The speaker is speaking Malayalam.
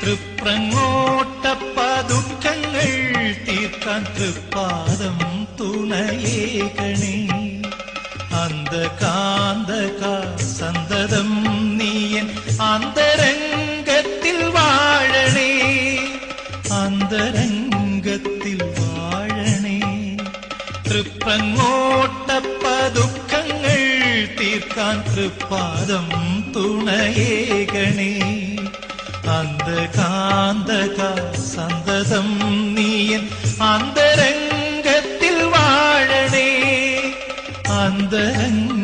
തൃപ്രങ്ങോട്ടപ്പദുഃഖങ്ങൾ തീർക്കാൻ തൃപ്പാദം തുണയേകണേ. അന്ധകാന്തക സന്തതം നീയൻ അന്തരംഗത്തിൽ വാഴണേ, അന്തരംഗത്തിൽ വാഴണേ. തൃപ്രങ്ങോട്ടപ്പദുഃഖങ്ങൾ തീർക്കാൻ തൃപ്പാദം തുണയേകണേ. അന്ധകാന്തക സന്തതം നീയൻ അന്തരംഗത്തിൽ വാഴണേ, അന്തരംഗ